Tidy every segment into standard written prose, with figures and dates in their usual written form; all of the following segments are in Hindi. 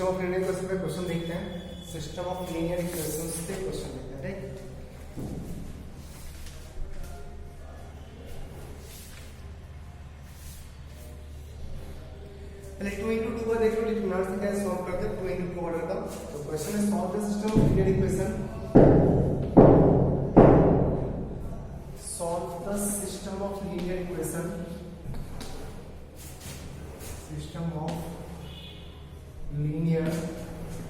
सिस्टम ऑफ लीनियर इक्वेशन पे क्वेश्चन देखते हैं। सिस्टम ऑफ लीनियर इक्वेशंस पे क्वेश्चन देखते हैं, राइट। पहले 2 into 2 का देख लो, डिटरमिनेंट से कैसे सॉल्व करते हैं 2 into 2 ऑर्डर का। तो क्वेश्चन है solve the system of linear equation, solve the system of linear equation, system of linear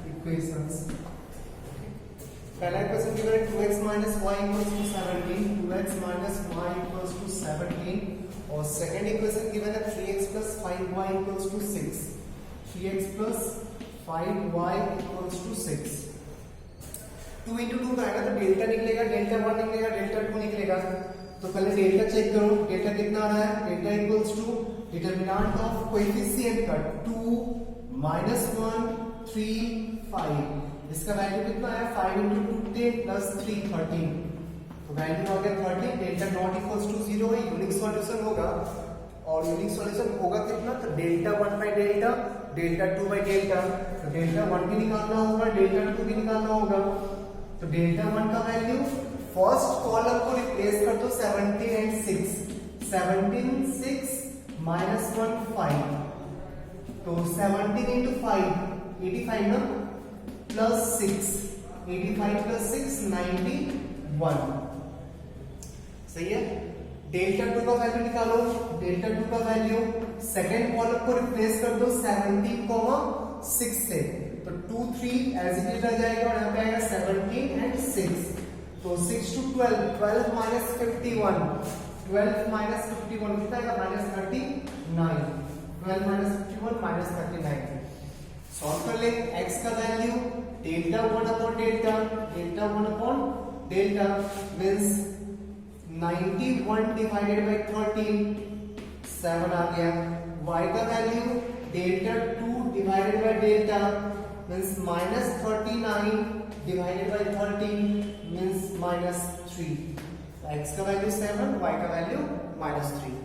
equations. पहला इक्वेशन गिवन है 2x minus y equals to 17, 2x minus y equals to 17, और सेकंड इक्वेशन गिवन है 3x plus 5y equals to 6, 3x plus 5y equals to 6। 2 into 2 का आएगा तो डेल्टा निकलेगा, डेल्टा 1 निकलेगा, डेल्टा 2 निकलेगा। तो पहले डेल्टा चेक करो, डेल्टा कितना आ रहा है, delta equals to determinant of coefficient का 2 minus 1 3 5, इसका वैल्यू कितना है 5 into 2 10 plus 3 13, तो वैल्यू आ गया 30। डेल्टा नॉट इक्वल्स टू 0 है, यूनिक सॉल्यूशन होगा, और यूनिक सॉल्यूशन होगा कितना, तो delta 1 by delta, delta 2 by delta. तो डेल्टा 1 भी निकालना होगा, डेल्टा 2 भी निकालना होगा। तो डेल्टा 1 का वैल्यू फर्स्ट कॉलम को रिप्लेस कर दो 17 and 6, 17 6 minus 1 5, तो 17 into 5 85 ना, प्लस 6 85 plus 6 91, सही है। डेल्टा 2 का वैल्यू निकालो, डेल्टा 2 का वैल्यू सेकंड कॉलम को रिप्लेस कर दो 17,6 से, तो 2 3 एज इट इज रह जाएगा, और यहाँ पे आएगा 17 and 6, तो 6 to 12 12 minus 51, 12 minus 51 कितना आएगा -39, 12 minus 51 minus 39। सॉल्व कर ले। x का value delta 1 upon delta, delta 1 upon delta means 91 divided by 13 7 आ गया। y का value delta 2 divided by delta means -39 divided by 13 means -3। x का वैल्यू 7, y का वैल्यू -3।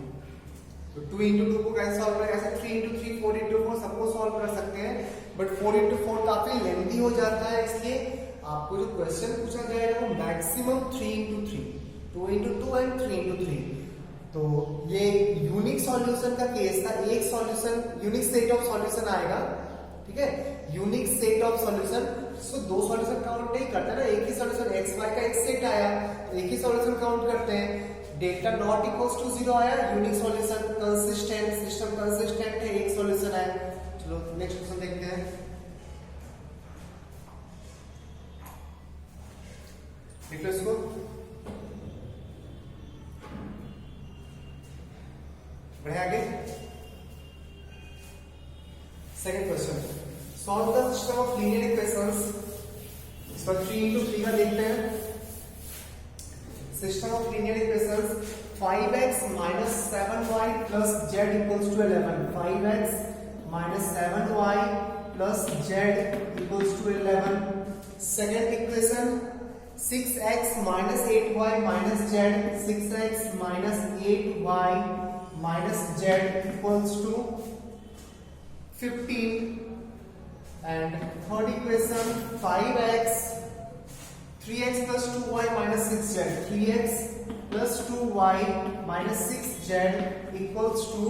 तो 2 into 2 को कैसे सॉल्व करें, ऐसे 3 into 3 4 into 4 सबको सॉल्व कर सकते हैं, बट 4 into 4 काफी लेंथी हो जाता है, इसलिए आपको जो क्वेश्चन पूछा जाएगा वो maximum 3 into 3, 2 into 2 and 3 into 3। तो ये यूनिक सॉल्यूशन का केस था, एक solution unique set of solution आएगा, ठीक है, यूनिक सेट ऑफ सॉल्यूशन। सो दो सॉल्यूशन काउंट नहीं करते ना, एक ही सॉल्यूशन x y का एक सेट आया, एक ही सॉल्यूशन काउंट करते हैं। डेल्टा नॉट इक्वल्स टू 0 आया, unique solution, consistent system, consistent है, एक सॉल्यूशन है। चलो नेक्स्ट क्वेश्चन देखते हैं। देखो इसको, बढ़े आगे। Second question, solve the system of linear equations. इसका 3 into 3 का देखते हैं। System of linear equations, 5x minus 7y plus z equals to 11, 5x minus 7y plus z equals to 11। Second equation, 6x minus 8y minus z, 6x minus 8y minus z equals to 15। and third equation, 5x 3x plus 2y minus 6z, 3x plus 2y minus 6z equals to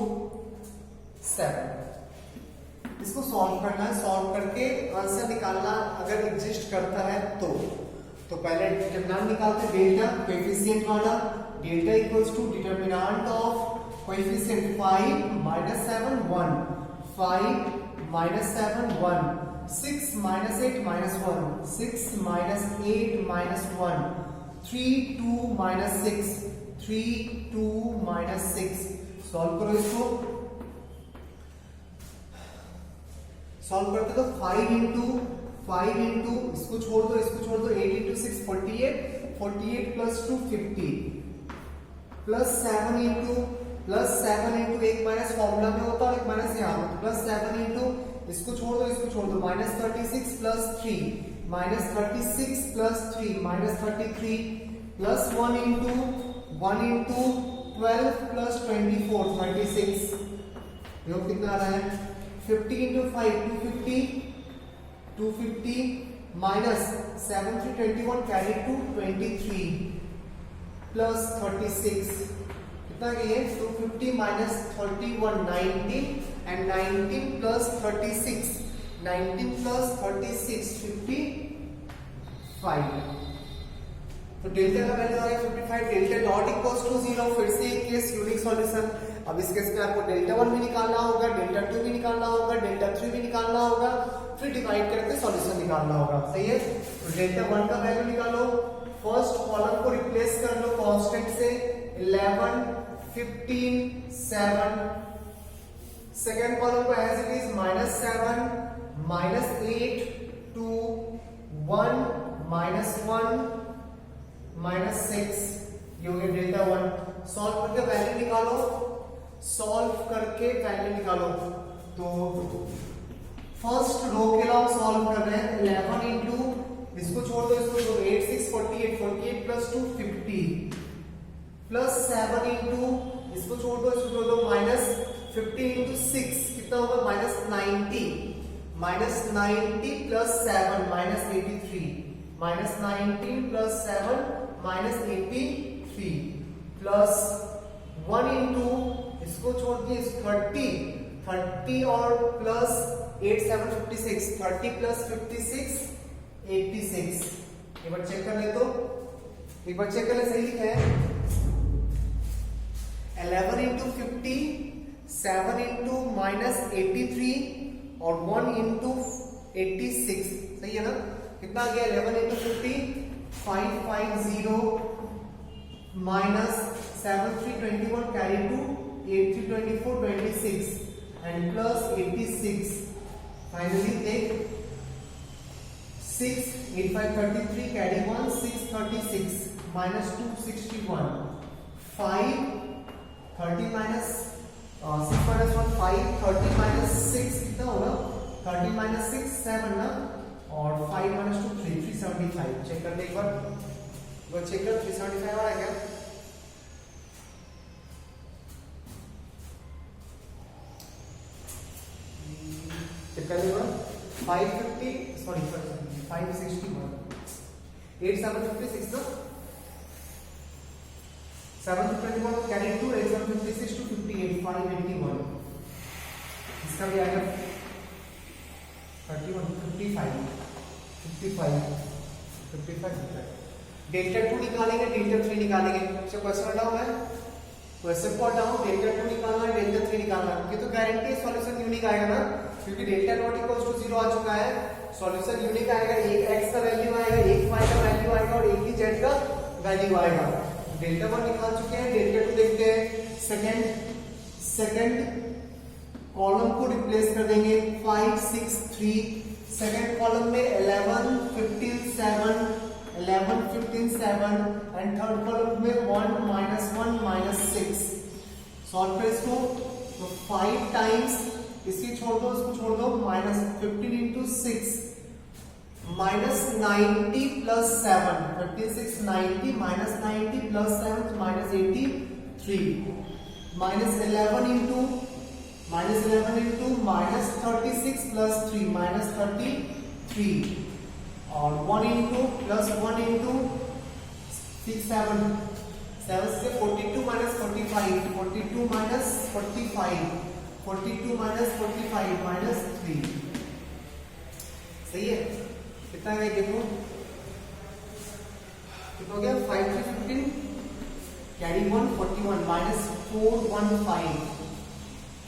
7। इसको सॉल्व करना है, सॉल्व करके आंसर निकालना अगर एग्जिस्ट करता है तो पहले डिटरमिनेंट निकालते, डेल्टा कोएफिशिएंट वाला, delta equals to determinant of coefficient 5 minus 7 1, 5 minus 7 1, 6 minus 8 minus 1, 6 minus 8 minus 1, 3 2 minus 6, 3 2 minus 6। Solve करो इसको, सॉल्व करते तो 5 into इसको छोड़ दो, इसको छोड़ दो, 8 into 6 48, 48 plus 2 50, प्लस 7 into एक माइनस फॉर्मूला में होता है और एक माइनस यहाँ, प्लस 7 into इसको छोड़ दो, इसको छोड़ दो, -36 plus 3, -36 plus 3 -33 plus 1 into 12 plus 24 36। देखो कितना आ रहा है, 50 into 5 250, 250 minus 7 3 21 carry to 23 plus 36 कितना ये 250 minus 31 19 and 19 plus 36 19 plus 36 55 तो डेल्टा का वैल्यू आ गया 55 डेल्टा नॉट इक्वल्स टू 0 फिर से एक केस यूनिक सॉल्यूशन अब इस केस में आपको डेल्टा 1 भी निकालना होगा डेल्टा 2 भी निकालना होगा डेल्टा 3 भी निकालना होगा फिर डिवाइड करके सॉल्यूशन निकालना होगा सही है तो डेल्टा 1 का वैल्यू निकालो फर्स्ट कॉलम को रिप्लेस कर लो कांस्टेंट से 11 15 7 सेकंड कॉलम को एज इट इज -7 -8 2 1 -1 -6 ये हो गया डेल्टा 1 सॉल्व करके वैल्यू निकालो सॉल्व करके वैल्यू निकालो तो फर्स्ट रो के लिए हम सॉल्व कर रहे हैं 11 इंटू इसको छोड़ दो इसको तो 8 6 48 48 प्लस 2 50 प्लस 7 इंटू इसको छोड़ दो इसको छोड़ दो माइनस 50 इंटू 6 कितना होगा -90 -90 प्लस 7 -83 -19 प्लस 7 -83 प्लस 1 इंटू इसको छोड़ दिए 30 और प्लस 8 7 56 30 प्लस 56 86 एक बार चेक कर ले तो एक बार चेक कर ले सही लिखा है 11 इंटू 50 7 इंटू -83 और 1 इंटू 86 सही है ना कितना आ गया 11 into 50 550 minus 7 3 21 carry to 8 3 24 26 and plus 86 finally take 6 8 5 33 carry 1 6 36 minus 2 61 5 30 minus 6 minus 1 5 30 minus 6 कितना होगा 30 minus 6 7 ना और 5 minus 2 3 375 चेक कर ले एक बार वो चेक कर 375 आ रहा है क्या चेक कर ले 550 सॉरी 561 8 756 ना 7 21 कैरी 2 8 756 to 58 581 इसका भी आएगा 31 55 डेल्टा 2 निकालेंगे डेल्टा 3 निकालेंगे अच्छा क्वेश्चन डाउन है क्वेश्चन को डाउन डेल्टा 2 निकालना है डेल्टा 3 निकालना है ये तो गारंटी सॉल्यूशन यूनिक आएगा ना क्योंकि डेल्टा नॉट इक्वल्स टू 0 आ चुका है सॉल्यूशन यूनिक आएगा एक x का वैल्यू आएगा एक y का वैल्यू आएगा और एक ही z का वैल्यू आएगा डेल्टा 1 निकाल चुके हैं डेल्टा 2 देखते हैं सेकंड कॉलम को रिप्लेस कर देंगे 5 6 3 सेकंड कॉलम में 11 15 7 11 15 7 एंड थर्ड कॉलम में 1 -1 -6 सॉल्व कर इसको तो 5 टाइम्स इसकी छोड़ दो इसको छोड़ दो -15 into 6 -90 plus 7 56 90 -90 plus 7 -83 -11 into -36 plus 3 -33 और 1 into plus 1 into 6 7 से 42 minus 45 42 minus 45 42 minus 45 minus 3 सही है कितना है देखो कितना हो गया 5 3 15 कैरी 1 41 minus 415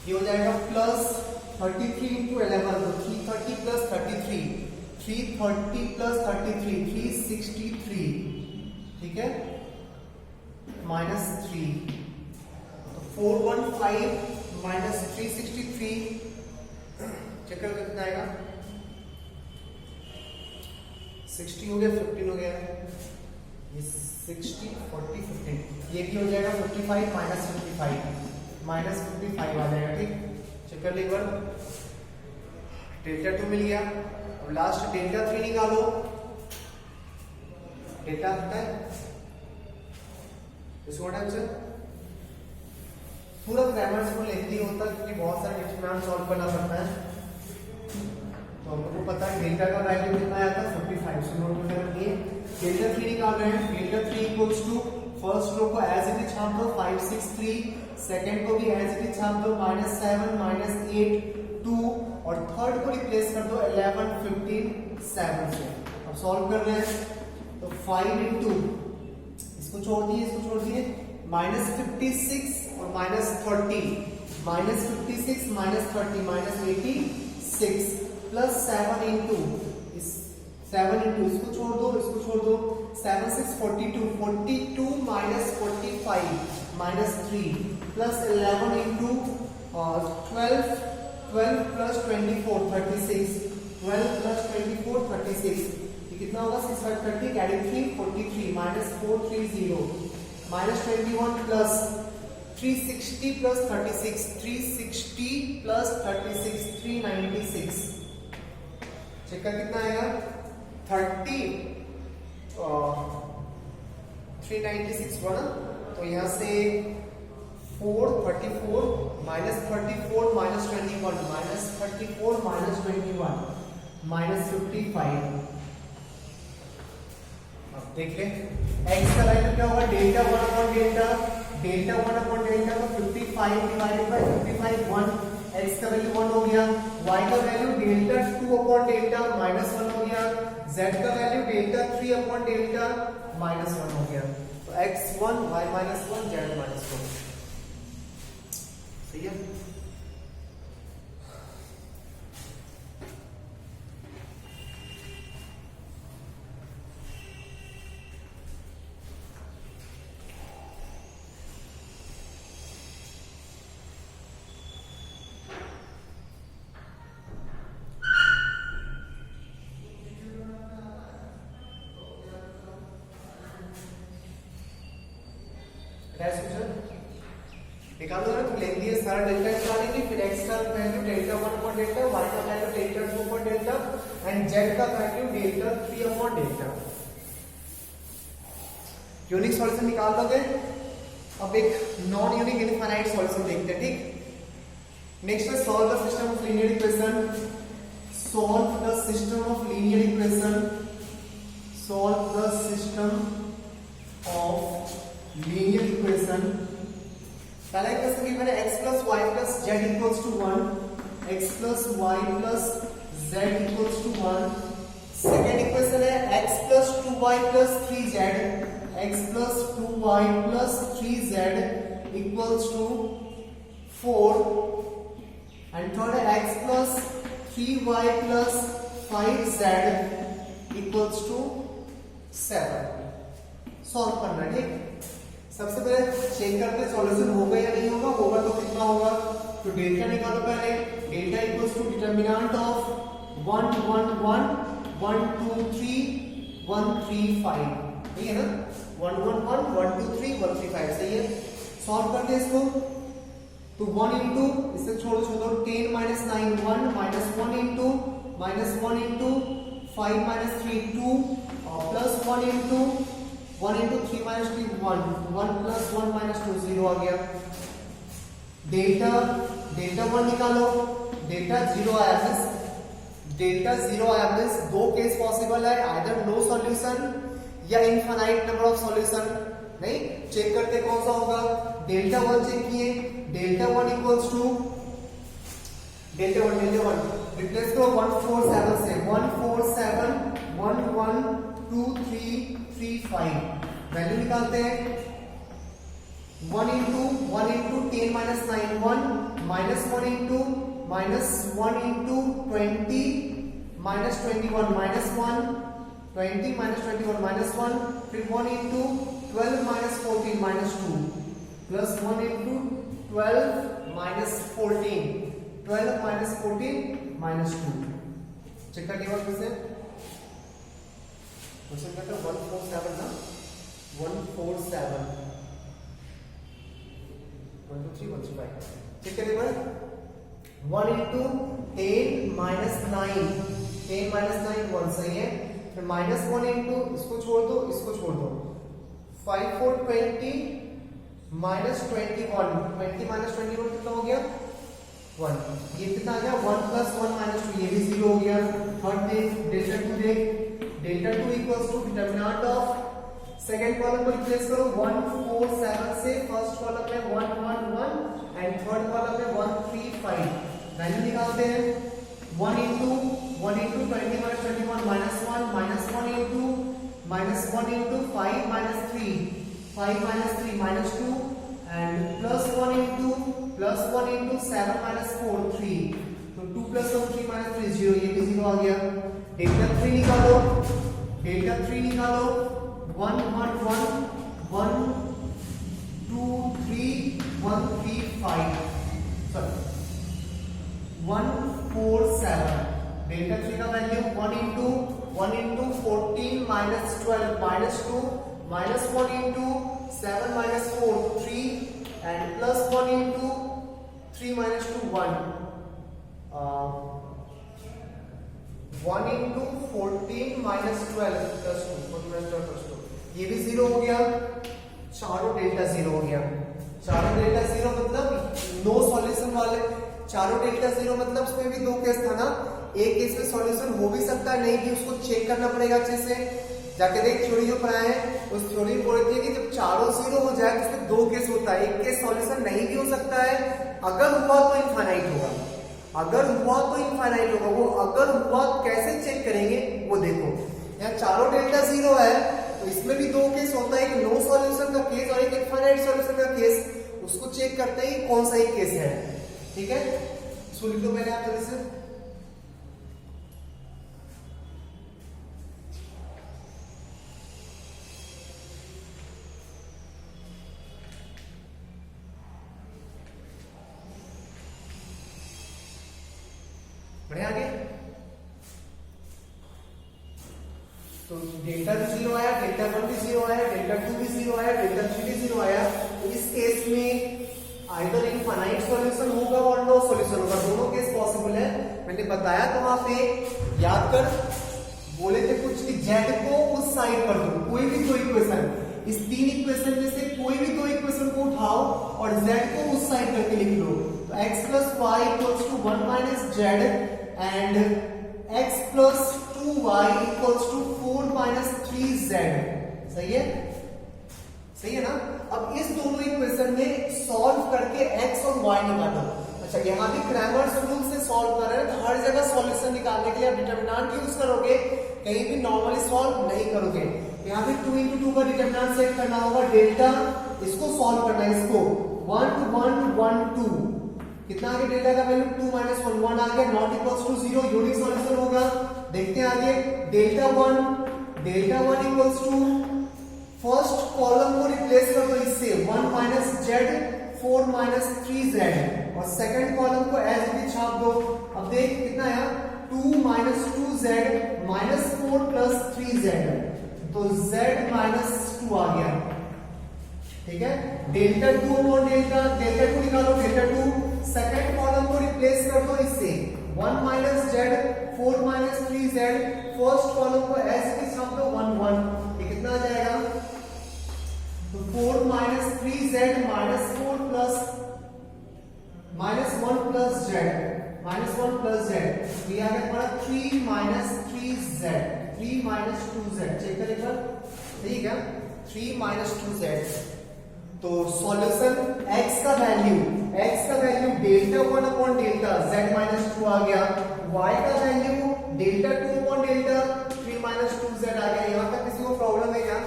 ये हो जाएगा प्लस 33 into 11 तो 330 plus 33 330 plus 33 363 ठीक है minus 3 तो 415 minus 363 चेक कर कितना आएगा 60 हो गया 15 हो गया ये 60 40 15 ये भी हो जाएगा 55 minus 55 आ जाएगा ठीक चेक कर ले एक बार डेल्टा 2 मिल गया अब लास्ट डेल्टा 3 निकालो डेल्टा होता है इसको टाइम से पूरा ग्रामर से लेंथी होता है क्योंकि बहुत सारे डिटरमिनेंट सॉल्व करना पड़ता है तो तो हम लोग को पता है डेल्टा का वैल्यू कितना आया था 55, सो नोट करके रखिए। डेल्टा 3 निकाल रहे हैं, delta 3 equals to first row को एज इट इज छाप दो 5 6 3, सेकंड को भी एज इट इज छाप दो -7 -8 2, और थर्ड को रिप्लेस कर दो 11 15 7 से। अब सॉल्व कर रहे हैं तो 5 into इसको छोड़ दिए -56 और -30, -56 -30 -86 प्लस 7 into इसको छोड़ दो 7 6 42 42 -45 -3 प्लस 11 into 12 plus 24 36, 12 plus 24 36, ये कितना होगा 6 5 30, adding 3 43 -4 30 -21 plus 360 plus 36, 360 plus 36 396, check कर कितना आएगा 396 हुआ ना। तो यहाँ से 4 34 -34 -21 -34 -21 -55। अब देख ले x का वैल्यू क्या होगा, delta 1 upon delta, delta 1 upon delta तो 55 डिवाइडेड बाय 55 1, x का वैल्यू 1 हो गया, y का वैल्यू डेल्टा 2 अपॉन डेल्टा -1 हो गया, z का वैल्यू डेल्टा 3 अपॉन डेल्टा -1 हो गया। तो x1 y -1 z -1, सही है। निकालो ना, तो लेंगे ये सारा डेल्टा निकालेंगे, फिर x का value delta 1 upon delta, y का value delta 2 upon delta and z का value delta 3 upon delta. Unique solution निकाल दोगे। अब एक नॉन यूनिक इनफाइनाइट सॉल्यूशन देखते हैं, ठीक। नेक्स्ट है solve the system of linear equation, solve the system of linear equation, solve the system of linear equation. पहला इक्वेशन गिवन है x plus y plus z equals to 1, x plus y plus z equals to 1। Second equation है x plus 2y plus 3z, x plus 2y plus 3z equals to 4, and third है x plus 3y plus 5z equals to 7। Solve करना है, ठीक। सबसे पहले चेक करते सॉल्यूशन होगा या नहीं होगा, होगा तो कितना होगा, तो डेल्टा निकालो पहले, delta equals to determinant of 1 1 1 1 2 3 1 3 5, ठीक है ना, 1 1 1 1 2 3 1 3 5, सही है। सॉल्व करते हैं इसको, तो 1 into इसे छोड़ो 10 minus 9 1 minus 1 into 5 minus 3 2 और plus 1 into 3 minus 3 1 1 plus 1 minus 2 0 आ गया। डेल्टा 1 निकालो, डेल्टा 0 आया मींस दो केस पॉसिबल है, आइदर नो सॉल्यूशन या इनफाइनाइट नंबर ऑफ सॉल्यूशन। नहीं, चेक करते कौन सा होगा, डेल्टा 1 चेक किए, delta 1 equals to delta 1 replace करो 147 से, 147 1 1 2 3 3 5, वैल्यू निकालते हैं। 1 into 10 minus 9 1 minus 1 into 20 minus 21 minus 1 20 minus 21 minus 1, फिर 1 into 12 minus 14 minus 2 plus 1 into 12 minus 14 12 minus 14 minus 2। Check करने के बाद फिर से क्वेश्चन कहता है 147 ना, 147 1 2 3 1 2 5, चेक करने के बाद 1 into 10 minus 9 10 minus 9 1, सही है। फिर minus 1 into इसको छोड़ दो 5 4 20 minus 21 20 minus 21 कितना हो गया 1, ये कितना आ गया 1 प्लस 1 माइनस 2, ये भी 0 हो गया। थर्ड देख डेल्टा 2 देख, delta 2 equals to determinant of second column को रिप्लेस करो 1 4 7 से, फर्स्ट कॉलम में 1 1 1 एंड थर्ड कॉलम में 1 3 5। वैल्यू निकालते हैं 1 into 20 minus 21 minus 1 minus 1 into minus 1 into 5 minus 3 5 minus 3 minus 2 and plus 1 into 7 minus 4 3। तो 2 plus 1 3 minus 3 0, ये भी 0 आ गया। डेल्टा 3 निकालो, डेल्टा 3 निकालो 1 1 1 1 2 3 1 3 5 सॉरी 1 4 7। डेल्टा 3 का value 1 into 14 minus 12 minus 2 minus 1 into 7 minus 4 3 and plus 1 into 3 minus 2 1 1 into 14 minus 12 plus 2 14 minus 12 plus 2, ये भी 0 हो गया। चारों डेल्टा 0 हो गया। चारों डेल्टा 0 मतलब नो सॉल्यूशन वाले, चारों डेल्टा 0 मतलब उसमें भी दो केस था ना, एक केस में सॉल्यूशन हो भी सकता है, नहीं भी, उसको चेक करना पड़ेगा अच्छे से। जाके देख थ्योरी जो पढ़ाए हैं उस थ्योरी में बोल रही थी कि जब चारों 0 हो जाए तो उसमें दो केस होता है, एक केस सॉल्यूशन नहीं भी हो सकता है, अगर हुआ तो इनफाइनाइट होगा, अगर हुआ तो इनफाइनाइट होगा। वो अगर हुआ कैसे चेक करेंगे वो देखो। यहाँ चारों डेल्टा 0 है तो इसमें भी दो केस होता है, एक नो सॉल्यूशन का केस और एक इनफाइनाइट सॉल्यूशन का केस। उसको चेक करते हैं कौन सा ही केस है, ठीक है। इसको लिख दो मैंने आप तरह से, बढ़िया आगे। तो डेल्टा भी 0 आया, डेल्टा 1 भी 0 आया, डेल्टा 2 भी 0 आया, डेल्टा 3 भी 0 आया। तो इस केस में आइदर इनफाइनाइट सॉल्यूशन होगा और नो सॉल्यूशन होगा, दोनों केस पॉसिबल है। मैंने बताया तो वहां पे याद कर, बोले थे कुछ कि जेड को उस साइड कर दो, कोई भी दो इक्वेशन, इस तीन इक्वेशन में से कोई भी दो इक्वेशन को उठाओ और जेड को उस साइड करके लिख लो। तो x plus y equals to 1 minus z and x plus 2y equals to 4 minus 3z। सही है, सही है ना। अब इस दोनों इक्वेशन में सॉल्व करके x और y निकालो। अच्छा, यहां भी क्रैमर्स रूल से सॉल्व कर रहे हैं तो हर जगह सॉल्यूशन निकालने के लिए आप डिटरमिनेंट यूज करोगे, कहीं भी नॉर्मली सॉल्व नहीं करोगे। यहां भी 2 into 2 का डिटरमिनेंट सेट करना होगा, डेल्टा इसको सॉल्व करना है, इसको 1 1 1 2 कितना आ गया, डेल्टा का वैल्यू 2 minus 1 1 आ गया, not equals to 0, unique solution होगा। देखते हैं आगे, delta 1 equals to first column को रिप्लेस कर दो इससे 1 minus z 4 minus 3z और सेकंड कॉलम को एज भी छाप दो। अब देख कितना है 2 minus 2z minus 4 plus 3z, तो z minus 2 आ गया, ठीक है। डेल्टा 2 और डेल्टा 2 निकालो, डेल्टा 2 सेकंड कॉलम को रिप्लेस कर दो इससे 1 minus z 4 minus 3z, first column को एज इट इज छाप दो 1 1, ये कितना आ जाएगा, तो 4 minus 3z minus 4 plus minus 1 plus z minus 1 plus z, ये आ गया हमारा 3 minus 3z 3 minus 2z। Check करें एक बार, ठीक है, 3 minus 2z। तो सॉल्यूशन x का value delta 1 upon delta z minus 2 आ गया, y का value delta 2 upon delta 3 minus 2z आ गया। यहां तक किसी को प्रॉब्लम है क्या,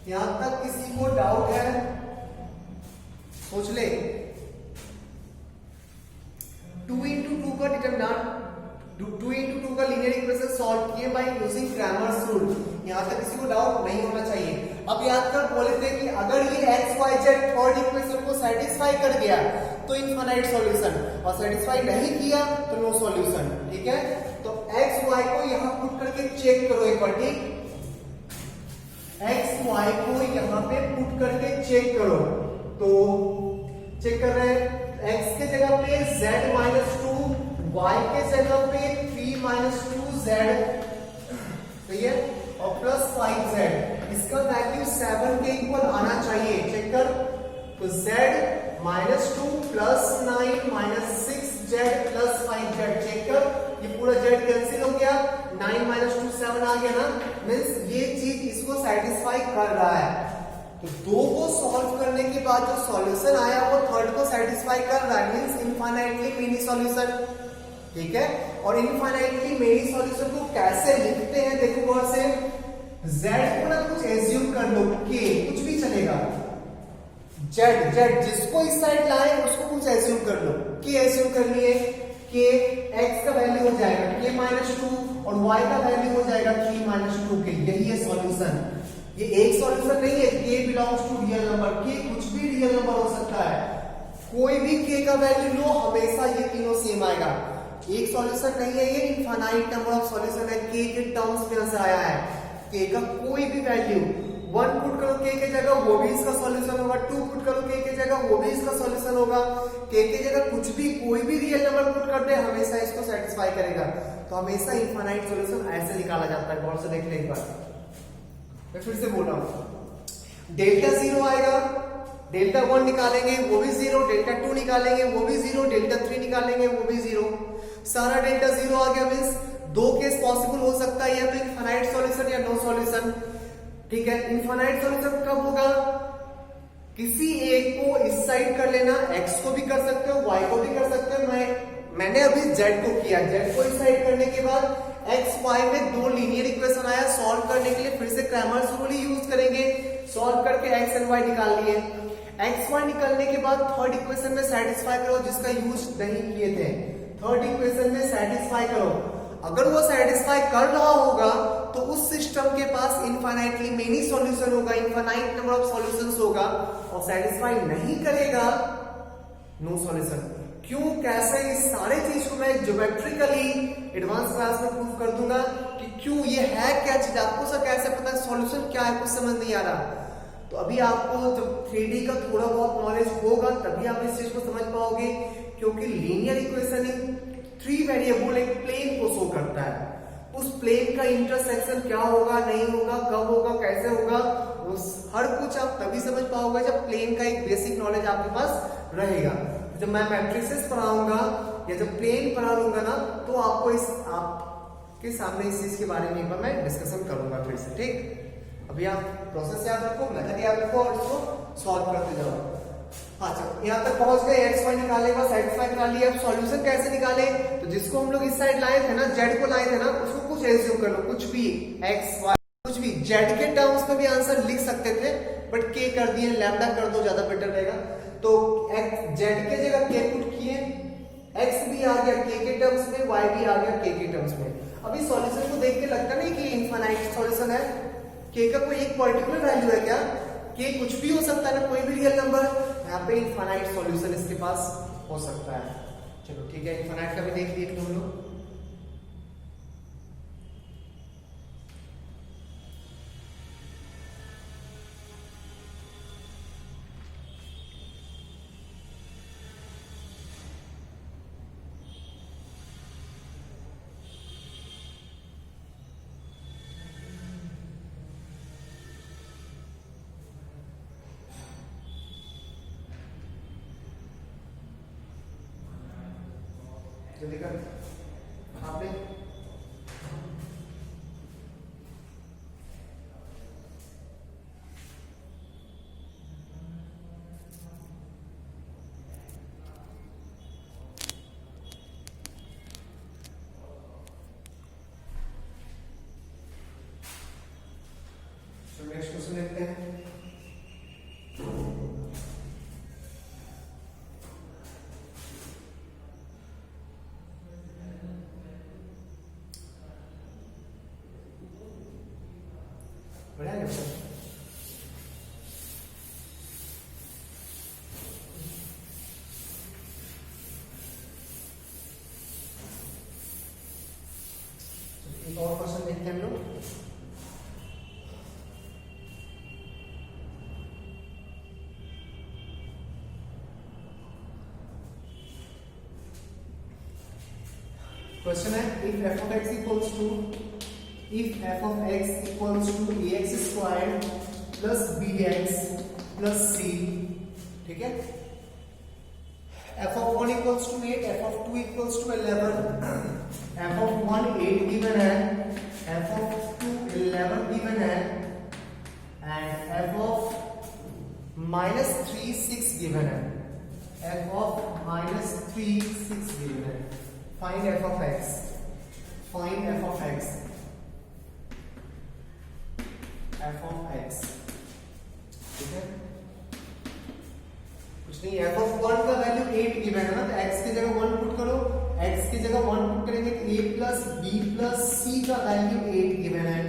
यहां तक किसी को डाउट है, सोच ले। 2 into 2 का डिटरमिनेंट 2 into 2 का लीनियर इक्वेशन सॉल्व किए बाय यूजिंग क्रैमर्स रूल, यहां तक किसी को डाउट नहीं होना चाहिए। अब याद कर, बोले थे कि अगर ये x y z third equation को सेटिस्फाई कर गया तो इनफाइनाइट सॉल्यूशन, और सेटिस्फाई नहीं किया तो नो सॉल्यूशन, ठीक है। तो x y को यहां पुट करके चेक करो एक बार, ठीक, x y को यहां पे पुट करके चेक करो। तो चेक कर रहे हैं, x के जगह पे z minus 2, y के जगह पे 3 minus 2z, सही है, और प्लस 5z, इसका वैल्यू 7 के इक्वल आना चाहिए, चेक कर। तो z minus 2 plus 9 minus 6 6z plus 5z। Check कर, ये पूरा z कैंसिल हो गया, 9 माइनस 2 7 आ गया ना, मीन्स ये चीज इसको सेटिस्फाई कर रहा है। तो दो को सॉल्व करने के बाद जो सॉल्यूशन आया वो थर्ड को सेटिस्फाई कर रहा है, मींस इनफाइनाइटली मेनी सॉल्यूशन। ठीक है, और इनफाइनाइटली मेनी सॉल्यूशन को कैसे लिखते हैं देखो गौर से। z को ना कुछ एज्यूम कर लो, k कुछ भी चलेगा, z जिसको इस साइड लाए उसको कुछ एज्यूम कर लो, k एज्यूम कर लिए, k x का वैल्यू हो जाएगा k माइनस 2 और y का वैल्यू हो जाएगा 3 माइनस 2 के। यही है सॉल्यूशन। ये एक सॉल्यूशन नहीं है, k belongs to real number, k कुछ भी रियल नंबर हो सकता है, कोई भी k का वैल्यू लो हमेशा ये तीनों सेम आएगा। एक सॉल्यूशन नहीं है, ये इनफाइनाइट नंबर ऑफ सॉल्यूशन है, k के टर्म्स में आंसर आया है। k का कोई भी वैल्यू 1 पुट करो k की जगह वो भी इसका सॉल्यूशन होगा, 2 पुट करो k की जगह वो भी इसका सॉल्यूशन होगा, k की जगह कुछ भी कोई भी रियल नंबर पुट कर दे हमेशा इसको सेटिस्फाई करेगा। तो हमेशा इनफाइनाइट सॉल्यूशन ऐसे निकाला जाता है, गौर से देख ले एक बार, मैं फिर से बोल रहा हूं। डेल्टा 0 आएगा, डेल्टा 1 निकालेंगे वो भी 0, डेल्टा 2 निकालेंगे वो भी 0, डेल्टा 3 निकालेंगे वो भी 0, सारा डेल्टा 0 आ गया। मींस दो केस पॉसिबल हो सकता है, या तो इनफाइनाइट सॉल्यूशन या नो सॉल्यूशन। ठीक है, इनफाइनाइट सॉल्यूशन कब होगा, किसी एक को इस साइड कर लेना, x को भी कर सकते हो y को भी कर सकते हो, मैंने अभी z को किया, z को इस साइड करने के बाद x y में दो लीनियर इक्वेशन आया, सॉल्व करने के लिए फिर से क्रैमर्स रूल ही यूज करेंगे, सॉल्व करके x एंड y निकाल लिए। x y निकालने के बाद थर्ड इक्वेशन में सेटिस्फाई करो, जिसका यूज नहीं किए थे, थर्ड इक्वेशन में सेटिस्फाई करो। अगर वो सेटिस्फाई कर रहा होगा तो उस सिस्टम के पास इनफाइनाइटली मेनी सॉल्यूशन होगा, इनफाइनाइट नंबर ऑफ सॉल्यूशंस होगा, और सेटिस्फाई नहीं करेगा नो सॉल्यूशन। क्यों, कैसे, इस सारे चीज को मैं ज्योमेट्रिकली एडवांस क्लास में प्रूव कर दूंगा कि क्यों ये है क्या चीज, आपको सब कैसे पता है सॉल्यूशन क्या है, कुछ समझ नहीं आ रहा। तो अभी आपको जब 3D का थोड़ा बहुत नॉलेज होगा तभी आप इस चीज को समझ पाओगे, क्योंकि लीनियर इक्वेशन इन 3 वेरिएबल एक प्लेन को शो करता है, उस प्लेन का इंटरसेक्शन क्या होगा, नहीं होगा, कब होगा, कैसे होगा, उस हर कुछ आप तभी समझ पाओगे जब प्लेन का एक बेसिक नॉलेज आपके पास रहेगा। जब मैं मैट्रिसेस पढ़ाऊंगा या जब प्लेन पढ़ा लूंगा ना, तो आपको आपके सामने इस चीज के बारे में एक बार मैं डिस्कशन करूंगा फिर से। ठीक, अभी आप प्रोसेस याद रखो, मेथड याद रखो और इसको सॉल्व करते जाओ। हाँ चलो, यहाँ तक पहुंच गए, एक्स वाई निकाले, बस सेटिस्फाई करा लिया। अब सॉल्यूशन कैसे निकाले, तो जिसको हम लोग इस साइड लाए थे ना, जेड को लाए थे ना, उसको कुछ एज्यूम कर लो, कुछ भी एक्स वाई कुछ भी, जेड के टर्म्स में भी आंसर लिख सकते थे, बट के कर दिए, लैम्डा कर दो, ज्यादा बेटर रहेगा। तो जेड के जगह के पुट किए, एक्स भी आ गया के टर्म्स में, वाई भी आ गया के टर्म्स में। अभी सॉल्यूशन को देख के लगता नहीं कि इनफाइनाइट सॉल्यूशन है, के का कोई एक पर्टिकुलर वैल्यू है क्या, के कुछ भी हो सकता है ना, कोई भी रियल नंबर, यहाँ पे इनफाइनाइट सॉल्यूशन इसके पास हो सकता है। चलो ठीक है, इनफाइनाइट का भी देख लिए हम लोग। जल्दी कर आपने नेक्स्ट क्वेश्चन देखते हैं। बढ़िया है सर, एक और क्वेश्चन देखते हैं हम लोग। क्वेश्चन है, if f of x equals to ax squared plus bx plus c, ठीक है, f of 1 equals to 8, f of 2 equals to 11, f of 1 8 given है, f of 2 11 given है, and f of minus 3 6 given है, f of minus 3 6 given है. Find f of x. Find f of x. f of x. ठीक है, कुछ नहीं. f of 1 का वैल्यू 8 गिवन है ना, तो x की जगह 1 पुट करो. x की जगह 1 पुट करेंगे तो a plus b plus c का वैल्यू 8 गिवन है.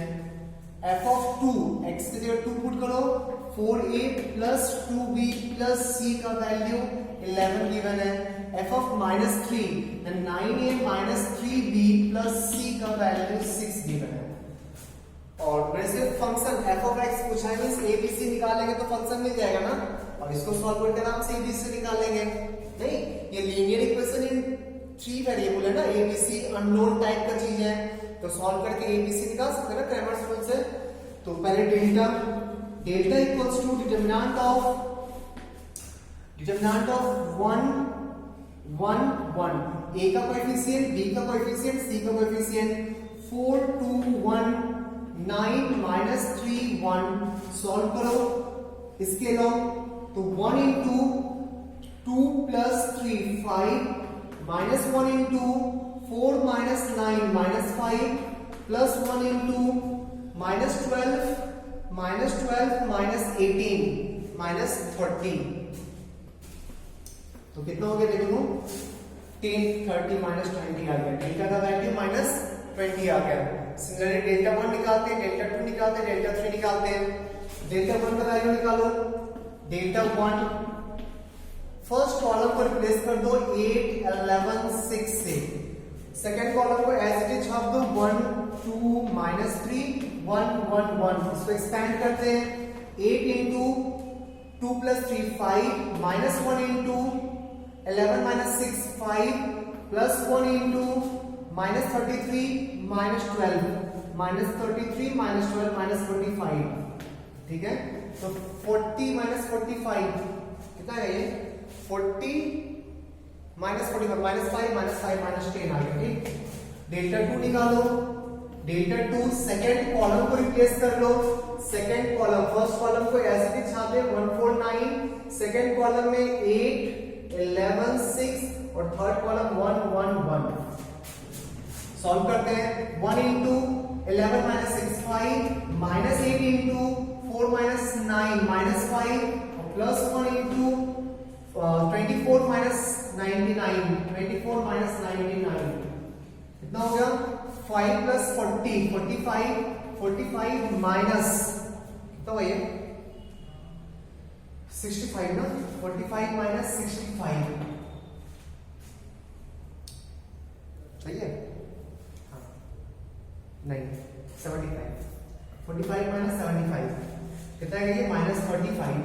f of 2, x की जगह 2 पुट करो, 4a plus 2b plus c का वैल्यू 11 गिवन है. f of minus 3, 9a minus 3b plus c का वैल्यू 6 गिवन है. और मेरे से फंक्शन f of x पूछा है, मींस a b c निकालेंगे तो फंक्शन मिल जाएगा ना, और इसको सॉल्व करके आराम से a b c निकालेंगे. नहीं, ये लीनियर इक्वेशन इन 3 वेरिएबल है ना, a b c unknown type का चीज है, तो सॉल्व करके a b c निकाल सकते हैं ना क्रैमर्स रूल से. तो पहले delta equals to determinant of 1 1 1, a का कोएफिशिएंट, b का कोएफिशिएंट, c का कोएफिशिएंट. 4 2 1 9 minus 3 1. सॉल्व करो इसके लॉन्ग, तो 1 into 2 plus 3 5 minus 1 into 4 minus 9 minus 5 plus 1 into minus 12 minus 18 minus 30. तो कितना हो गया देखो, 10 30 minus 20 आ गया. डेल्टा का वैल्यू minus 20 आ गया. सिमिलरली डेल्टा 1 निकालते हैं, डेल्टा 2 निकालते हैं, डेल्टा 3 निकालते हैं. डेल्टा 1 का वैल्यू निकालो. डेल्टा 1 फर्स्ट कॉलम को रिप्लेस कर दो 8 11 6 से. सेकंड कॉलम को एज इट इज छाप दो 1 2 minus 3 1 1 1. इसको एक्सपेंड करते हैं. 8 into 2 plus 3 5 minus 1 into 11 minus 6 5 plus 1 into minus 33 minus 12 minus 33 minus 12 minus 25. ठीक है, तो 40 minus 45 कितना है ये, 40 minus 45 minus 5 minus 5 minus 10 आ गया. ठीक, डेल्टा 2 निकालो. डेल्टा 2 सेकंड कॉलम को रिप्लेस कर लो. सेकंड कॉलम फर्स्ट कॉलम को एज इट इज छाप दे 149, सेकंड कॉलम में 8 11 6 और थर्ड कॉलम 1 1 1. सॉल्व करते हैं. 1 into 11 minus 6 5 minus 8 into 4 minus 9 minus 5 plus 1 into 24 minus 99 24 minus 99. कितना हो गया, 5 plus 40 45 minus कितना हुआ ये 65 ना, 45 minus 65 सही है. नहीं 75, 45 minus 75 कितना है ये minus 35,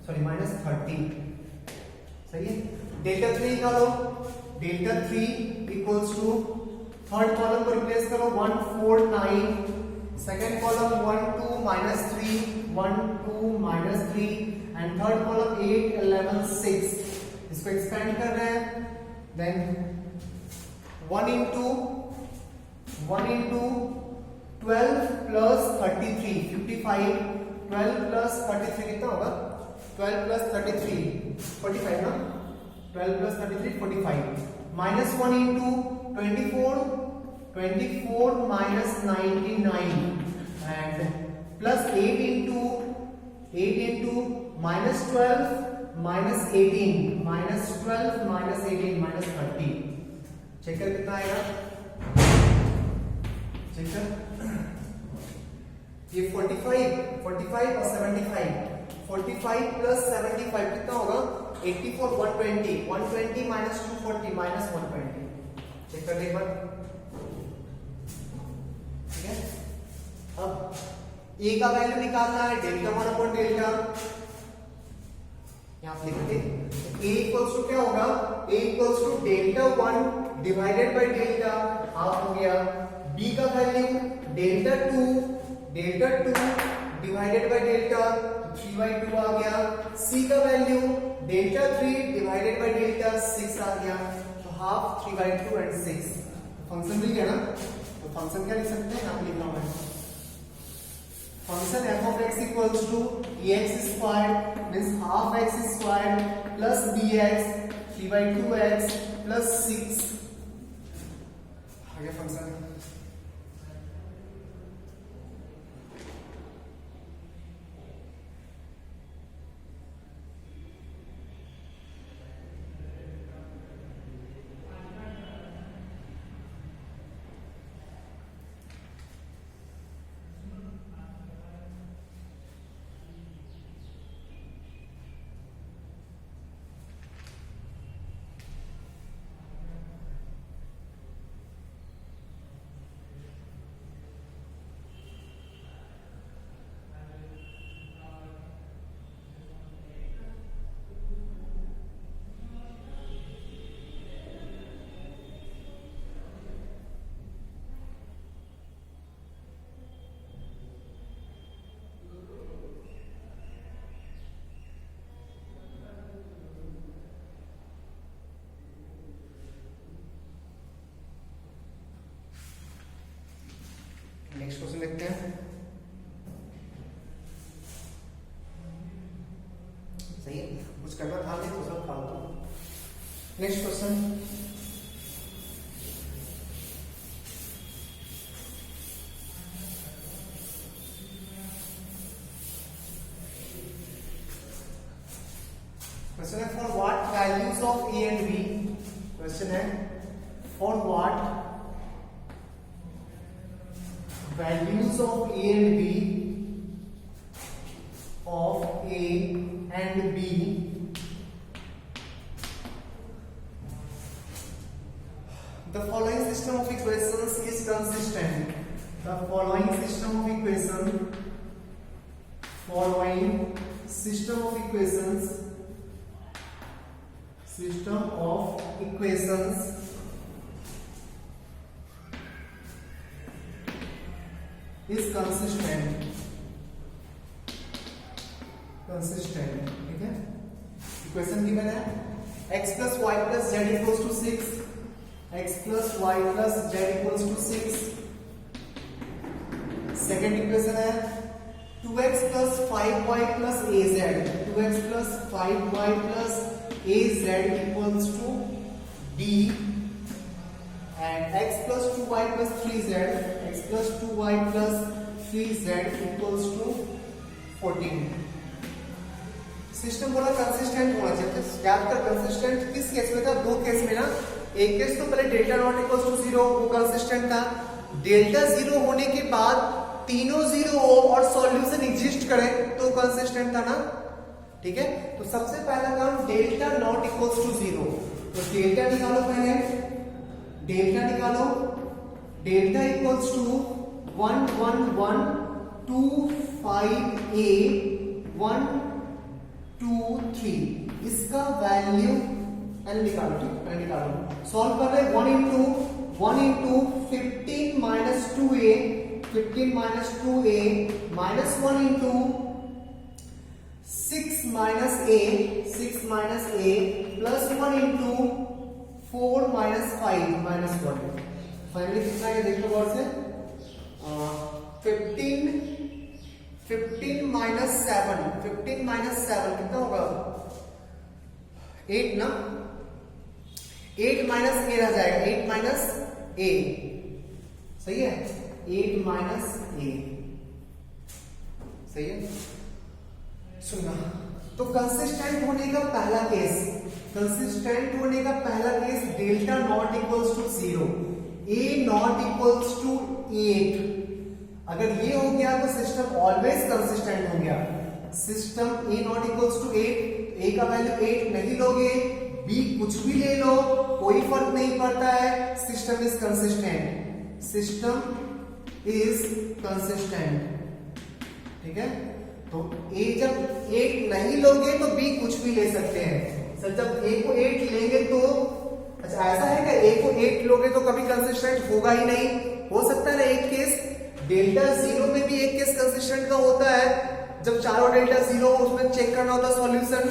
सॉरी minus 30. सही है. डेल्टा 3 निकालो. Delta 3 equals to third column को रिप्लेस करो 1 4 9, second column 1 2 minus 3 1 2 minus 3 and third column 8 11 6. इसको एक्सपेंड कर रहे हैं. Then 1 into 12 plus 33 55. 12 plus 33 कितना होगा, 12 plus 33 45 ना, 12 plus 33 45. minus 1 into 24 minus 99 and plus 8 into minus 12 minus 18 minus 12 minus 18 minus 30. Check कर कितना आएगा, चेक कर. ये 45 और 75. 45 plus 75 कितना होगा, 84 120 minus 240 minus 120. चेक कर एक बार. ठीक है, अब a का वैल्यू निकालना है. डेल्टा 1 अपॉन डेल्टा यहां पे लिखेंगे. a इक्वल्स टू क्या होगा, a equals to delta 1 divided by delta half हो गया. b का value delta 2 divided by delta 3/2 आ गया. c का value delta 3 divided by delta 6 आ गया, तो हाफ 3/2 एंड 6 फंक्शन मिल गया ना। तो फंक्शन क्या लिख सकते हैं, यहाँ पे लिख रहा हूं मैं, function f of x equals to ax squared means half x squared plus bx 3/2x plus 6 आ गया फंक्शन। नेक्स्ट क्वेश्चन देखते हैं। सही है, कुछ करना था नहीं तो सब फालतू। नेक्स्ट क्वेश्चन, क्वेश्चन है for what values of A and B. Question है for what values of a and b of a and b the following system of equations is consistent. The following system of equations is consistent, ठीक है। इक्वेशन गिवन है x plus y plus z equals to 6, x plus y plus z equals to 6। Second equation है 2x plus 5y plus az, 2x plus 5y plus az equals to d, and x plus 2y plus 3z, x plus 2y plus 3z equals to 14। System बोला कंसिस्टेंट होना चाहिए। याद कर कंसिस्टेंट किस केस में था, दो केस में ना। एक केस तो पहले डेल्टा नॉट इक्वल्स टू 0 वो कंसिस्टेंट था, डेल्टा 0 होने के बाद तीनों 0 हो और सॉल्यूशन एग्जिस्ट करे तो कंसिस्टेंट था ना, ठीक है। तो सबसे पहला काम डेल्टा नॉट इक्वल्स टू 0, तो डेल्टा निकालो पहले, डेल्टा निकालो, डेल्टा इक्वल्स टू 1 1 1 2 5 a 1 2 3, इसका वैल्यू एन निकालो, ठीक है, निकालो। सॉल्व कर रहे 1 into 15 minus 2a, 15 minus 2a minus 1 into 6 minus a plus 1 into 4 minus 5 minus 1, finally कितना है देख लो गौर से। 15 माइनस 7, 15 माइनस 7 कितना होगा 8 ना, 8 माइनस a रह जाएगा, 8 माइनस a, सही है, 8 माइनस a, सही है। सुनना, तो कंसिस्टेंट होने का पहला केस, कंसिस्टेंट होने का पहला case delta not equals to 0, a not equals to 8। अगर ये हो गया तो सिस्टम ऑलवेज कंसिस्टेंट हो गया। System a not equals to 8, a का वैल्यू 8 नहीं लोगे, b कुछ भी ले लो कोई फर्क नहीं पड़ता है, system is consistent, system is consistent, ठीक है। तो a जब 8 नहीं लोगे तो b कुछ भी ले सकते हैं। सर जब a को 8 लेंगे तो अच्छा ऐसा है कि a को 8 लोगे तो कभी कंसिस्टेंट होगा ही नहीं, हो सकता है ना एक केस डेल्टा 0 में भी एक केस कंसिस्टेंट का होता है, जब चारों डेल्टा 0 उसमें चेक करना होता है सॉल्यूशन,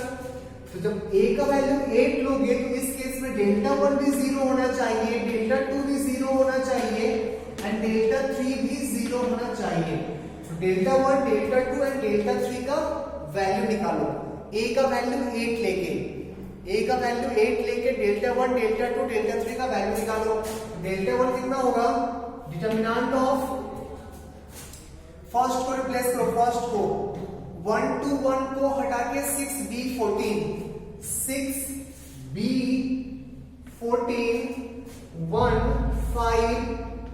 तो जब a का वैल्यू 8 लोगे तो इस केस में डेल्टा 1 भी 0 होना चाहिए, डेल्टा 2 भी 0 होना चाहिए एंड डेल्टा 3 भी 0 होना चाहिए। तो डेल्टा 1, डेल्टा 2 एंड डेल्टा 3 का वैल्यू निकालो। a का वैल्यू 8 लेके डेल्टा 1, डेल्टा 2, डेल्टा 3 का वैल्यू निकालो। डेल्टा 1 कितना होगा, डिटरमिनेंट ऑफ फर्स्ट को रिप्लेस करो, फर्स्ट को 1 to 1 को हटा के 6b 14, 6b 14 1 5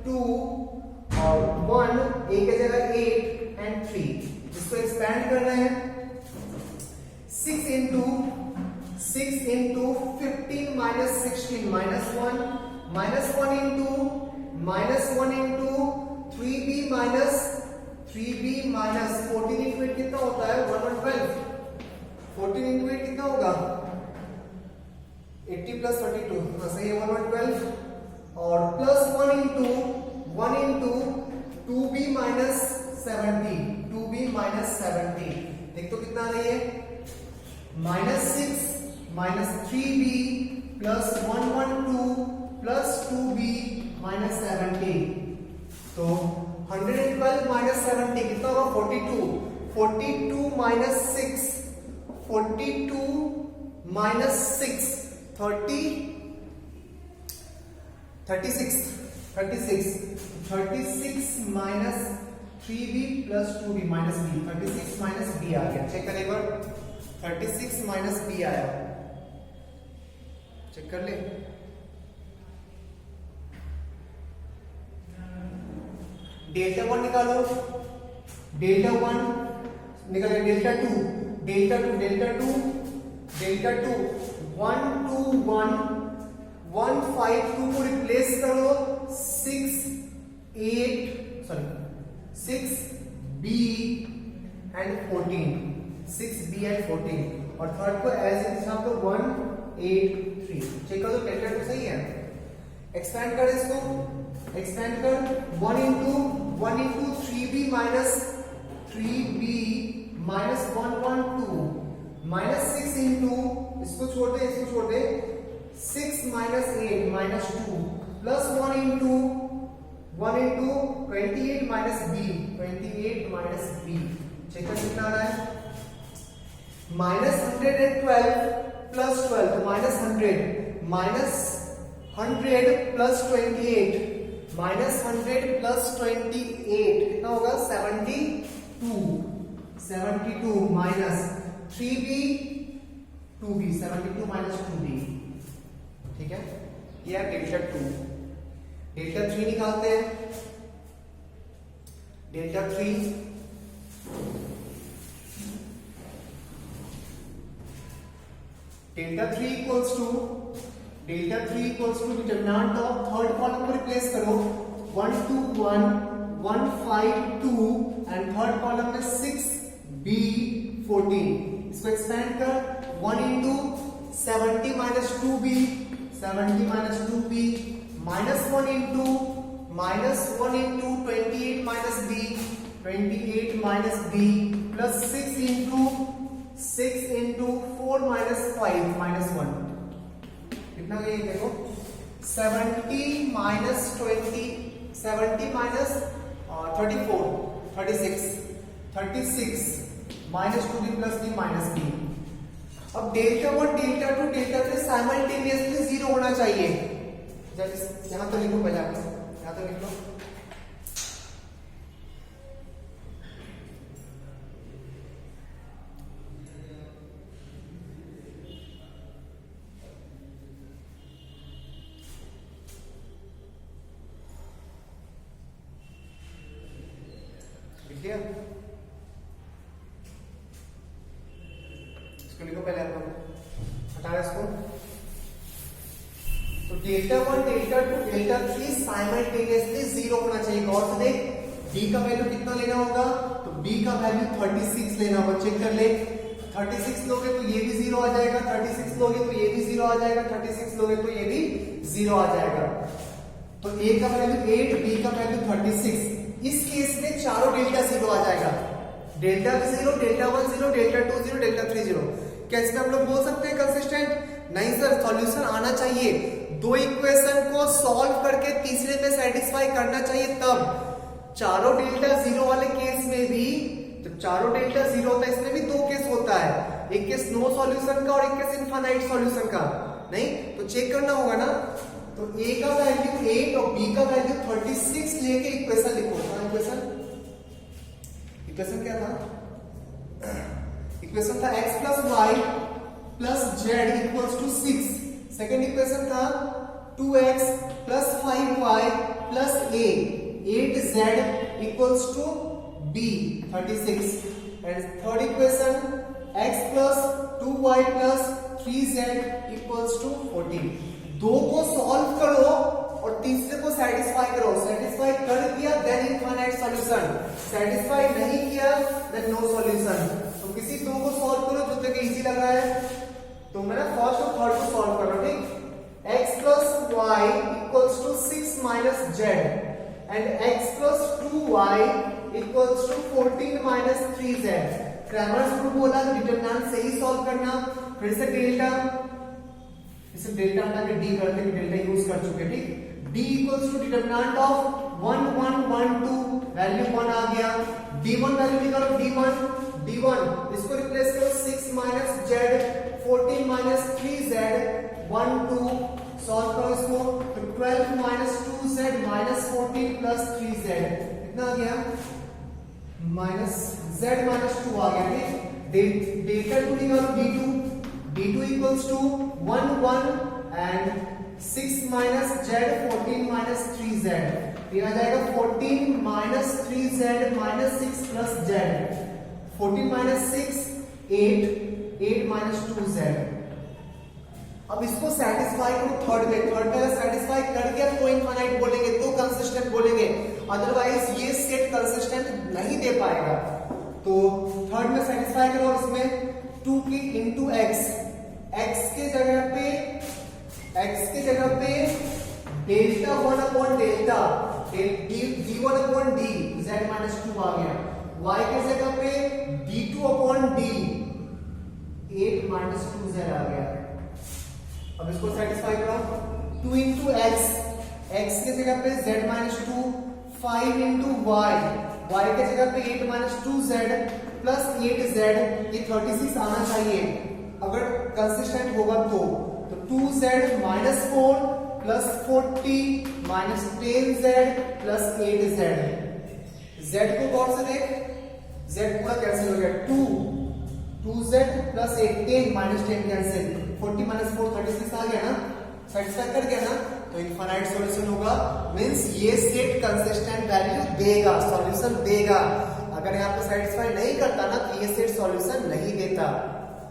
2 और 1 a की जगह 8 एंड 3। इसको एक्सपेंड करना है 6 into 15 minus 16 minus 1 into 3b minus 14 into 8 कितना होता है 112। 14 into 8 कितना होगा 80 plus 32, सही है 112 और plus 1 into 2b minus 70, 2b minus 70 देख तो कितना आ रही है -6 minus 3b plus 112 plus 2b minus 70। तो 112 minus 70 कितना होगा 42, 42 minus 6, 42 minus 6 36 minus 3b plus 2b minus b, 36 minus b आ गया। चेक करें एक बार, 36 minus b आया, चेक कर ले। डेल्टा 1 निकालो, डेल्टा 1 निकालो, डेल्टा 2 1 2 1 1 5 2 को रिप्लेस करो 6b एंड 14, 6b एंड 14 और थर्ड को एज इट छाप दो 1 8 3। चेक करो डेल्टा 2 सही है। एक्सपेंड कर इसको, एक्सपेंड कर 1 into 3b minus 112 minus 6 into इसको छोड़ दे 6 minus 8 minus 2 plus 1 into 28 minus b। Check कर कितना आ रहा है -112 plus 12 तो -100 plus 28 -100 plus 28 कितना होगा 72 minus 3b 2b 72 minus 2b। ठीक है, ये है डेल्टा 2। डेल्टा 3 निकालते हैं। Delta 3 equals to determinant of third column को रिप्लेस करो 1 2 1 1 5 2 एंड थर्ड कॉलम में 6b 14। इसको एक्सपेंड कर 1 into 70 minus 2b minus 1 into 28 minus b plus 6 into 4 minus 5 minus 1 कितना ये देखो 70 minus 20 70 minus 34 36 minus 2b plus b minus b। अब डेल्टा 1 डेल्टा 2 डेल्टा 3 साइमल्टेनियसली 0 होना चाहिए। यहां तो लिखो पहले आप, यहां तो लिख लो इसको लिखो पहले आप हटा इसको। तो डेल्टा 1 डेल्टा 2 डेल्टा 3 साइमल्टेनियसली 0 होना चाहिए। गौर से देख b का वैल्यू कितना लेना होगा, तो b का वैल्यू 36 लेना होगा। चेक कर ले 36 लोगे तो ये भी 0 आ जाएगा, 36 लोगे तो ये भी 0 आ जाएगा, 36 लोगे तो ये भी 0 आ जाएगा। तो a का वैल्यू 8 b का वैल्यू 36। इस केस में चारों डेल्टा 0 आ जाएगा, डेल्टा 0 डेल्टा 1 0 डेल्टा 2 0 डेल्टा 3 0। क्या इसमें हम लोग बोल सकते हैं कंसिस्टेंट? नहीं सर, सॉल्यूशन आना चाहिए, दो इक्वेशन को सॉल्व करके तीसरे में सेटिस्फाई करना चाहिए तब। चारों डेल्टा जीरो वाले केस में भी, जब चारों डेल्टा जीरो होता है, इसमें भी दो केस होता है, एक केस नो सॉल्यूशन का और एक केस इनफाइनाइट सॉल्यूशन का। नहीं तो चेक करना होगा ना। तो ए का वैल्यू 8 और बी का वैल्यू 36 लेके इक्वेशन लिखो। इक्वेशन क्या था? इक्वेशन था x plus y plus z equals to 6। Second equation था 2x plus 5y plus a 8z equals to b 36। And third equation x plus 2y plus 3z equals to 14। दो को सॉल्व करो और तीसरे को सेटिस्फाई करो। सेटिस्फाई कर दिया देन इनफाइनाइट सॉल्यूशन, सेटिस्फाई नहीं किया देन नो सॉल्यूशन। तो किसी दो को सॉल्व करो जो तक इजी लग रहा है। तो मैं फर्स्ट और थर्ड को सॉल्व कर रहा हूं, ठीक। x plus y equals to 6 minus z and x plus 2y equals to 14 minus 3z। Cramer's rule बोला डिटरमिनेंट से ही सॉल्व करना। फिर से डेल्टा, इसे डेल्टा हटा के डी करते हैं, डेल्टा यूज कर चुके, ठीक। d equals to determinant of 1 1 1 2, value 1 आ गया। d1 वैल्यू निकालो, d1 इसको रिप्लेस करो 6 minus z 14 minus 3z 1 2, solve करो इसको तो 12 minus 2z minus 14 plus 3z कितना आ गया? माइनस z माइनस 2 आ गया, ठीक। डेल्टा 2 निकालो, d2 equals to 1 1 and 6 minus z 14 minus 3z, ये आ जाएगा 14 minus 3z minus 6 plus z. 14 minus 6 8 minus 2z। अब इसको सेटिस्फाई करो थर्ड में, थर्ड में सेटिस्फाई कर गया तो इनफाइनाइट बोलेंगे, तो कंसिस्टेंट बोलेंगे, अदरवाइज ये सेट कंसिस्टेंट नहीं दे पाएगा। तो थर्ड में सेटिस्फाई करो, इसमें 2 की इंटू एक्स, x के जगह पे delta 1 upon delta d1 upon d z minus 2 आ गया। y के जगह पे d2 upon d 8 minus 2z आ गया। अब इसको सेटिस्फाई करो, 2 इंटू x के जगह पे z माइनस 2, 5 इंटू y के जगह पे 8 माइनस 2z प्लस 8z, ये 36 आना चाहिए अगर कंसिस्टेंट होगा तो 2z minus 4 plus 40 minus 10z plus 8z। z को गौर से देख, z पूरा कैंसिल हो गया, 2z plus 8 10 minus 10 cancel, 40 minus 4 36 आ गया ना, सेटिस्फाई कर गया ना। तो इनफाइनाइट सॉल्यूशन होगा, मींस ये सेट कंसिस्टेंट वैल्यू देगा, सॉल्यूशन देगा। अगर यहाँ पे सेटिस्फाई नहीं करता ना तो ये सेट सॉल्यूशन नहीं देता।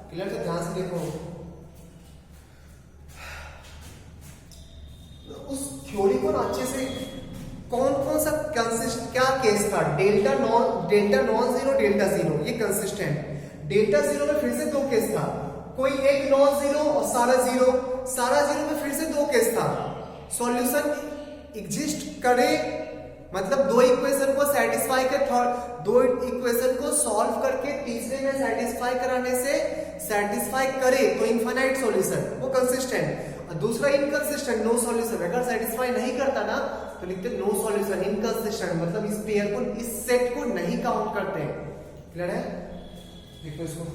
क्लियर? तो ध्यान से देखो, उस थ्योरी को ना अच्छे से, कौन कौन सा कंसिस्टेंट, क्या केस था, delta non zero, delta zero, ये कंसिस्टेंट। डेल्टा जीरो में फिर से दो केस था, कोई एक नॉन जीरो और सारा जीरो में फिर से दो केस था। सॉल्यूशन एग्जिस्ट करे मतलब दो इक्वेशन को सेटिस्फाई कर, दो इक्वेशन को सॉल्व करके तीसरे में सेटिस्फाई कराने से सेटिस्फाई करे तो इनफाइनाइट सॉल्यूशन, वो कंसिस्टेंट। और दूसरा इनकंसिस्टेंट, नो सॉल्यूशन, अगर सेटिस्फाई नहीं करता ना तो लिखते नो सॉल्यूशन, इनकंसिस्टेंट, मतलब इस पेयर को, इस सेट को नहीं काउंट करते। क्लियर है? देखो इसको,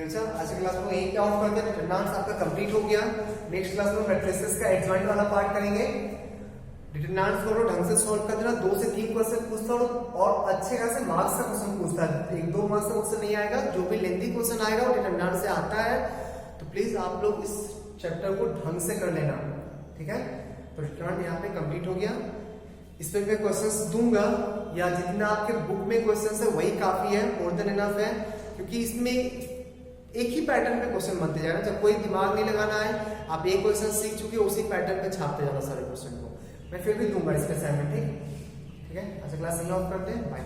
आज की क्लास में यही ऑफ करते हैं। डिटरमिनेंट्स आपका कंप्लीट हो गया। नेक्स्ट क्लास में मैट्रिसेस का एडजॉइंट वाला पार्ट करेंगे। डिटरमिनेंट्स को ढंग से सॉल्व कर देना, 2 से 3 क्वेश्चन पूछता हूँ और अच्छे खासे मार्क्स का क्वेश्चन पूछता है, 1-2 मार्क्स का क्वेश्चन नहीं आएगा, जो भी लेंथी क्वेश्चन आएगा वो डिटरमिनेंट से आता है। तो प्लीज आप लोग इस चैप्टर को ढंग से कर लेना, ठीक है। तो डिटरमिनेंट यहाँ पे कंप्लीट हो गया। इस पे मैं क्वेश्चंस दूंगा या जितना आपके बुक में क्वेश्चंस है वही काफी है, मोर देन इनफ है, क्योंकि इसमें एक ही पैटर्न पे क्वेश्चन बनते जाना, जब कोई दिमाग नहीं लगाना है, आप एक क्वेश्चन सीख चुके हो उसी पैटर्न पे छापते जाना सारे क्वेश्चन को। मैं फिर भी दूंगा इसका असाइनमेंट, ठीक है। अच्छा क्लास यहीं ऑफ करते हैं, बाय।